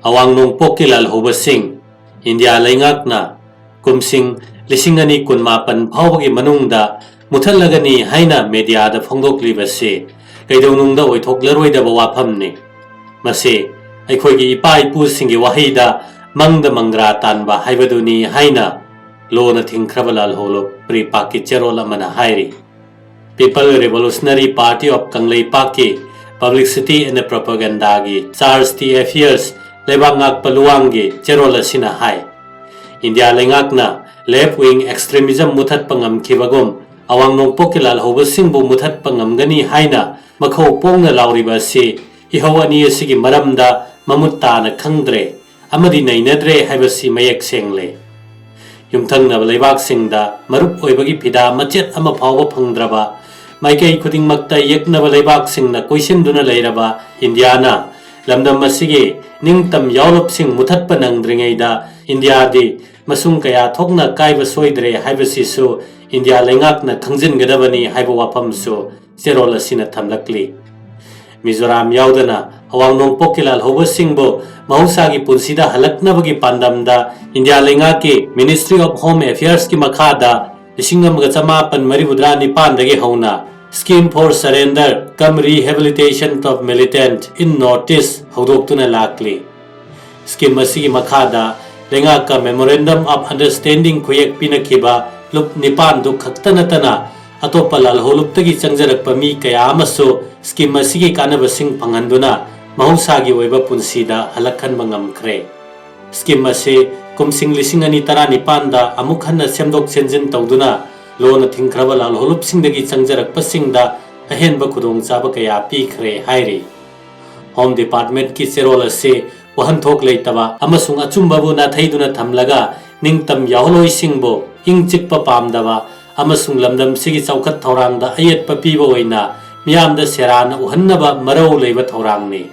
awang nung pokilal hubasing India laingakna kumsing lisingani kunmapan phawagi manungda muthalagani haina media da phongdoklibase kaidonungda oithoklaroidaba waphamni mase aikhoigi ipa ipu singi wahida mangda mangra tanba haibaduni haina lona thingkhrabalal holo pri paki cherola mana hairi People Revolutionary Party of Kanglei Paki Publicity and Propaganda gi Charles T. Affairs lebangak paluanggi cherola sina hai India lengakna left wing extremism muthat pangam kibagom awang nong pokilal hobasing bu muthat pangam gani haina makhau pongna lauriba se ihawani asigi maramda mamutta na khangdre amadi nainadre haibasi mayek sengle yumthangna leibak singda marup oibagi phida machet ama phawba phangdraba maikai khuding makta yekna leibak singna koisinduna leiraba Indiana lamdam masigi ningtam yawlop sing muthat panangdringeida India di masung kaya thokna kaiba soidre haibasi su India lengakna thangjin gadabani haiba wapam su cherola sina thamlakli Mizoram yaudana awang nong pokilal hobasingbo mahusagi punsida halaknabagi pandamda India lengaki Ministry of Home Affairs ki makhada isingamaga chamapan maribudra nipandagi hauna Scheme for Surrender cum Rehabilitation of Militant in Notice haudoktuna lakli Scheme masigi makhada lengaka Memorandum of Understanding kuyek pinakiba lup nipan du khaktanatana atopa lalholuptagi changjarakpa mi kaya amaso scheme asigi kanabasing panghanduna mahusagi oiba punsida halakhan mangamkhre scheme ase kumsing lising ani tara nipanda amukhanna semdok senjin tawduna lona thingkhraba lalholupsingdagi changjarakpa singda ahenba khudong chaba kaya pikhre hairi Home Department ki cherola se wahanthok leitaba amasung achumbabu na thaiduna thamlaga ningtam yaholoi singbo ingchikpa pamdaba amasung lamdam sigi chawkhat thorangda ayetpa piba oina miyamda serana uhannaba marau leiba thorangni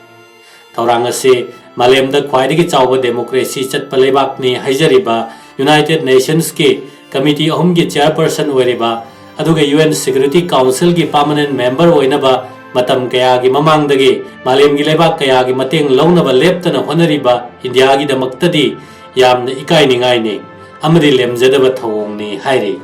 thorang ase malemda khwaidagi chawba democracy chatpa leibakni haijariba United Nations ki committee ahumgi chairperson oiriba aduga UN Security Council ki permanent member oinaba matam kayagi mamangdagi malemgi leibak kayagi mateng launaba leptana honariba India gi damaktadi yamna ikainingai ni amri lemjadaba thawongni hairi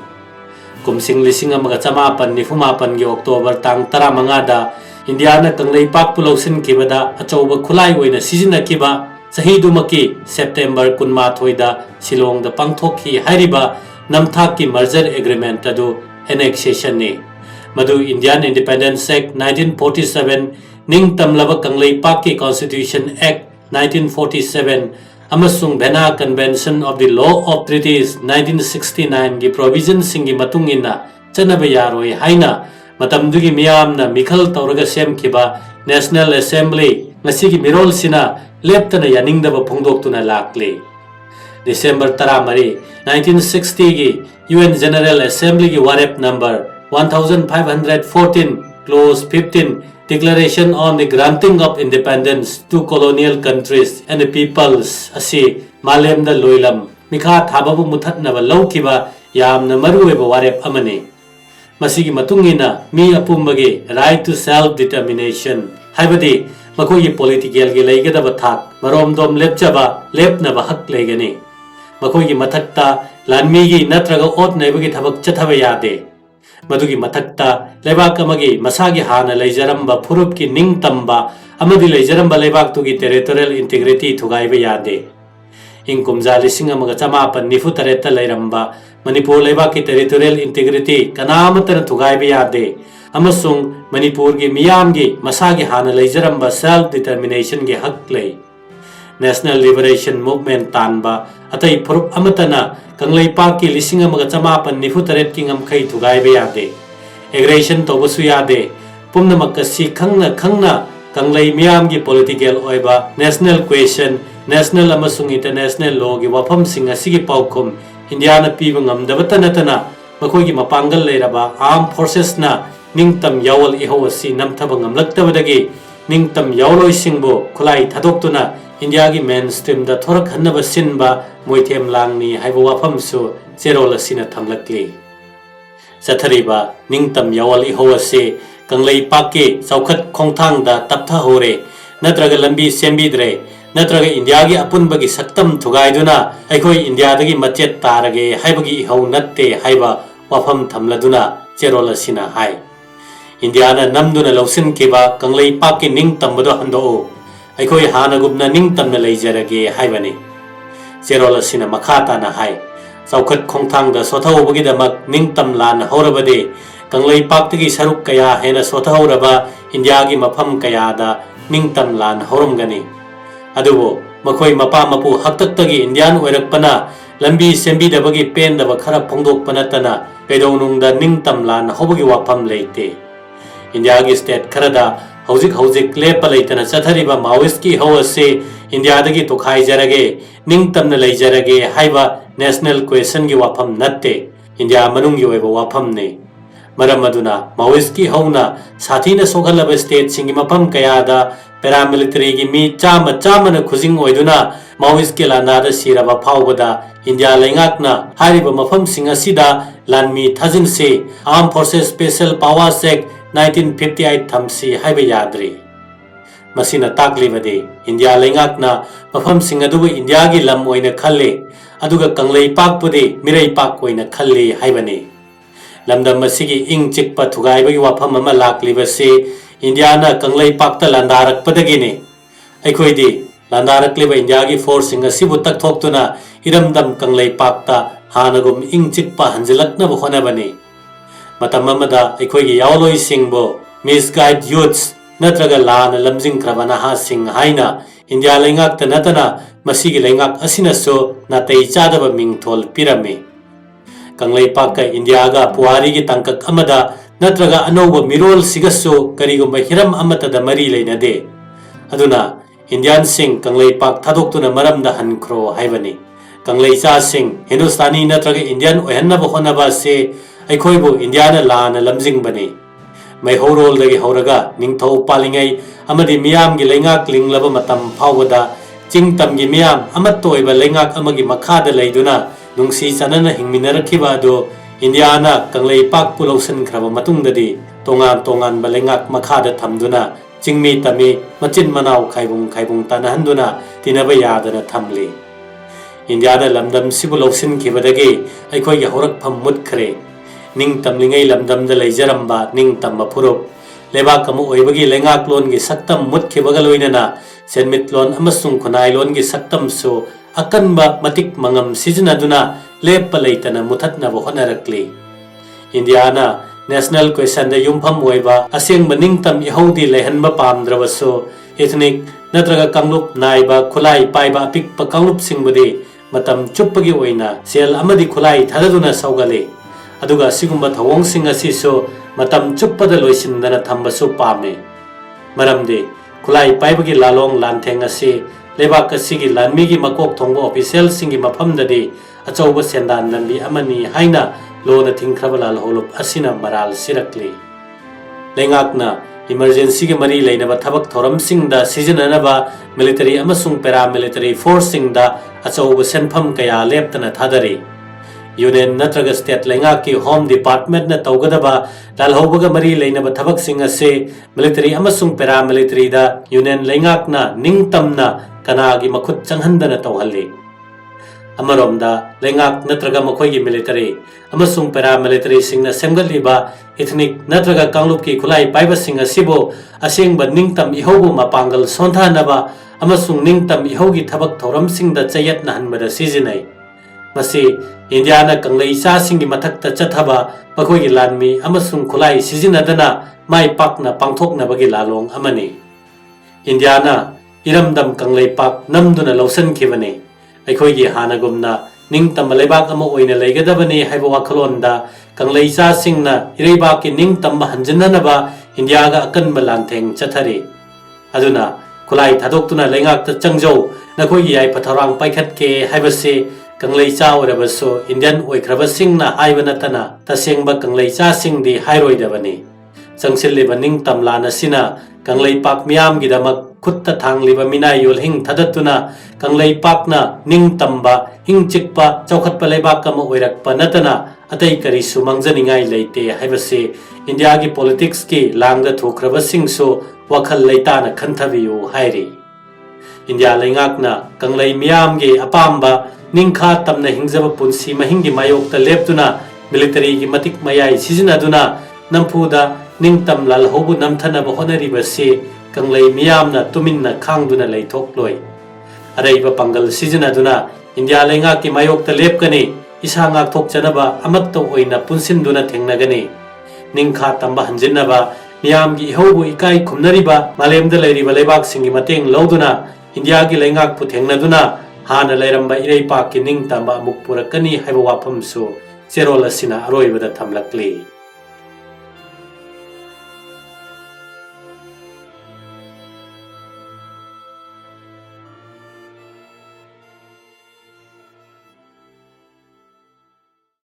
kumsing lising amaga chamapan nifumapan gi October tang 15 da Indiana kanglei pak pulausin kibada achauba khulai oina sizina kiba sahidumaki September 18 da Shillong da pangthokhi hairiba namthaki merger agreement adu annexation ni madu Indian Independence Act 1947 ningtamlaba kanglei pak ki Constitution Act 1947 amasung Vienna Convention of the Law of Treaties 1969 gi provision singi matungina chanaba yaroi haina matamdugi miyamna mikhal tawraga semkiba National Assembly ngasigi mirol sina leptana yaningdaba phongdoktuna lakli December 13 1960 gi UN General Assembly gi warep number 1514 clause 15 Declaration on the Granting of Independence to Colonial Countries and the Peoples asi malemda loilam mikha thababu muthatnaba laukiba yamna maruweba warep amani masigi matungina mi apumbagi right to self determination haibadi makogi political gi leigadaba thak maromdom lepchaba lepnaba hak legani makogi mathakta lanmigi natraga ot naibagi thabak chathaba yade madugi mathakta leibak amagi masagi hana leijaramba phurupki ningtamba amadi leijaramba leibak tugi territorial integrity thugaiba yade ingkumja lising amaga chamapan nifu tareta leiramba Manipur leibak ki territorial integrity kanamatana thugaiba yade amasung Manipur gi miyam gi masagi hana leijaramba self determination gi hak lei National Liberation Movement tanba atai phurup amatana kanglei pak ki lising amaga chamapan nifu taret ki ngamkhai thugaiba yade aggression tobusu yade pumnamak kasi khangna kanglei miyam gi political oiba national question national amasung international law gi wafam sing asigi paukhum Indiana piba ngamdaba tanatana makoi gi mapangal leiraba armed forces na ningtam yawal ihawasi namthaba ngamlaktabadagi ningtam yawloi singbo khulai thadoktuna India gi mainstream da thorak hannaba sinba moithem langni haiba wafam su cherola sina thamlakli sathariba ningtam yawal ihawase kanglei pakke chawkhat khongthang da taptha hore नत्रगा लंबी सेंबीद्रे नत्रगा India की अपुनबगी सक्तम थुगाइदुना अखोई India दगी मचेत Targe हाइबगी इहौ नत्ते हाइबा वाफम थमलदुना चेरोल असिना hi India नमदुना लौसिनकिबा Kanglei पाकि निंग तंबदो हंदो अखोई हानगुबना निंग तमना लेजरगे हाइबने चेरोल असिना मखा ताना हाय चौखट खोंथांगदा सोथौबगीदमक निंग तम लान हौरबदे कंगलई पाक्तगी सरुक कया हेना सोथौरबा इंडिया की मफम कयादा निंग तम लान हौरमगनी अदुबो मखोई मपा मपु हक्तक्तगी इंडियन ओइरकपना लंबी सेंबीदबगी पेंदब खरा फोंदोकपनतना कैदौनुंगदा निंग तम लान हौबगी वाफम लेते इंडिया की स्टेट खरदा हौजिक लेप लेतना चथरिबा माओइस्ट की हौ असे इंडिया दगी तोखाइजरगे निंग तमना लेजरगे हाइबा नेशनल क्वेश्चन की वाफम नत्ते इंडिया मनुंगी ओइबा वाफम ने मरम अदुना माओइस्ट की हौना साथीना सोगलब स्टेट सिंगी मफम कयादा पैरामिलिटरी की मी चामन खुजिंग ओइदुना माओइस्ट के लानादा सिरबा फावबदा इंडिया लेंगाकना हारिबा मफम सिंग असिदा लानमी थाजिन से arm forces special powers act 1958 थमसी हाइबा याद्री मसीना ताकलीबदे इंडिया लेंगाकना मफम सिंग अदुबु इंडिया की लम ओइना खल्ले अदुगा कंगलई पाकपुदे मिरई पाक ओइना खल्ले हाइबने लमदम मसीगी इंग चिकपा थुगाइबगी वाफम अमा लाकलीबसे इंडिया कंगलई पाक लांदारकपदगिने अखोइदी लांदारकलिबा इंडिया की फोर्स सिंग असिबु तकथोक्तुना इरमदम कंगलई पाकता हानगुम इंग चिकपा हंजलकनब होनबने मतम अमदा अखोइगी यावलोई सिंगबो मिसगाइड यूथ्स नत्रगा लान लमजिंगख्रबा नहासिंग हाइना इंडिया लेंगाकता नतना मसीगी लेंगाक असिनसो नातै चादबा मिंगथोल पिरमे कंगलई पाक इंडिया का पुवारी की तंकक अमदा नत्रगा अनौब मिरोल सिगसो करीगुंबा हिरम अमतदा मरी लेनदे अदुना इंडियन सिंग कंगलई पाक थादोक्तुना मरमदा हनख्रो हाइबनी कंगलई चा सिंग हिंदुस्तानी नत्रगा इंडियन ओहनब होनबा से अखोइबु इंडिया लान लमजिंगबने मैहौरोलदगी हौरगा निंगथौ पालिंगै अमदि मियाम की लेंगाक लिंगलब मतम फावबदा चिंग तमगी मियाम अमत्तोइबा लेंगाक अमगी मखादा लेदुना नुंसी चनना हिंगमिनरखिबा अदो इंडियाना कंगलई पाक पुलौसनख्रबा मतुंगददी तोंगान बलेंगाक मखादा थमदुना चिंगमी तमी मचिन मनाव खाइबुंग तानहंदुना तिनबा यादना थमले इंडियाना लमदम सिबु लौसिनखिबदगी अखोइगी हौरकफम मुतखरे निंग तमलिंगै लमदमदा लेजरंबा निंग तम फुरुप लेबाक अमु ओइबगी लेंगाक लोनगी सक्तम मुतखिबगा लोइनना सेनमितलोन अमसुंग खुनाइलोन की सक्तम सो अकनबा मतिक मंगम सिजनदुना लेप लेतना मुथतनब होनरकली इंडियाना नेशनल क्वेश्चन द युमफम ओइबा असेंग निंगतम इहौदी लेहनबा पामद्रबसो एथनिक नत्रगा कंगलुप नाइबा खुलाई पाइबा अपिकपा कंगलुप सिंगबदे मतम चुप्पगी ओइना सेल अमदि खुलाई थाददुना सौगले अदुगा सिगुंबा थवोंग सिंग असिसो मतम चुप्पदा लोइसिनदना थंबसु पामे मरमदे खुलाई पाइबगी लालोंग लांथेंग असे लेबाक असिगी लानमीगी मकोक थोंबा ऑफिशियल सिंगी मफमददे अचौबा सेंदान लंबी अमनी हाइना लोना थिंख्रबा लालहोलुप असिना मराल सिरकले लेंगाकना इमरजेंसी के मरी लेनबा थबक थोरम सिंगदा सिजननबा मिलिटरी अमसुंग पैरामिलिटरी फोर्स सिंगदा अचौबा सेनफम कया लेप्तना थादरे यूनियन नत्रगा स्टेट लेंगा की होम डिपार्टमेंट न तौगदबा लालहोबगा मरी लेनबा थबक सिंग असे मिलिटरी अमसुंग पैरामिलिटरी दा यूनियन लेंगाकना निंगतमना कनागी मखुत चंगहंदना तौहल्ले अमरोमदा लेंगाक नत्रगा मखोइगी मिलिटरी अमसुंग पैरामिलिटरी सिंगना सेमगलिबा इथनिक नत्रगा कांगलुप की खुलाई पाइबा सिंग असिबो असेंगबा निंगतम इहौबु मपांगल सोंथानबा अमसुंग निंगतम इहौगी थबक थौरम सिंगदा चयतना हनबदा सिजिनै मसी इंडियाना कंगलई चासिंगी मथक्ता चथबा मखोइगी लानमी अमसुंग खुलाई सिजिनदना माई पाकना पांथोकनबगी लालोंग अमने इंडियाना इरमदम कंगलई पाक नमदुना लौसनखिबने अखोइगी हानगुमना निंगतम लेबाक अमा ओइना लेगदबने हाइबा वाखलोंदा कंगलई चासिंगना इरेबाकी निंगतम हंजननबा इंडियागा अकनबा लांथेंग चथरे अदुना खुलाई थादोक्तुना लेंगाकता चंगजौ नखोइगी याइफथरांग पाइखतके हाइबसे कंगलई चा ओरबसो इंडियन ओइख्रबसिंगना हाइबा नतना तसेंगबा कंगलई चासिंगदी हाइरोइदबने चंगसिल्लिबा निंगतम लानसिना कंगलई पाक मियामगिदमक खुत्ता थांगलिबा मिनाय योलहिंग थदत्तुना कंगलई पाकना निंगतमबा हिंग चिकपा चौखटपा लेबाक अमा ओइरकपा नतना अतै करिसु मंगजनिंगाय लेते हाइबसे इंडिया की पॉलिटिक्स की Langda थोख्रबसिंगसो wakhal leitana khanthabiyu hairi India leingakna kanglei miyamgi apamba ningkha tamna hingjaba punsi mahingi mayokta leptuna military gi matik mayai sizinaduna nampuda ningtam lalhobu namthanaba honaribasi kanglei miyamna tuminna khangduna leithokloi araiba pangal sizinaduna India leingakki mayokta lepkani isa ngak thokchanaba amatto oina punsinduna thengnagani ningkha tamba hanjinnaba miyamgi hobu ikai khumnariba malemda leiriba leibak singi mateng loduna India gi leingak pu thengnaduna hana leiramba irei pak ki ning tamba muk purakani haiba waphamsu cherol asina aroibada thamlakli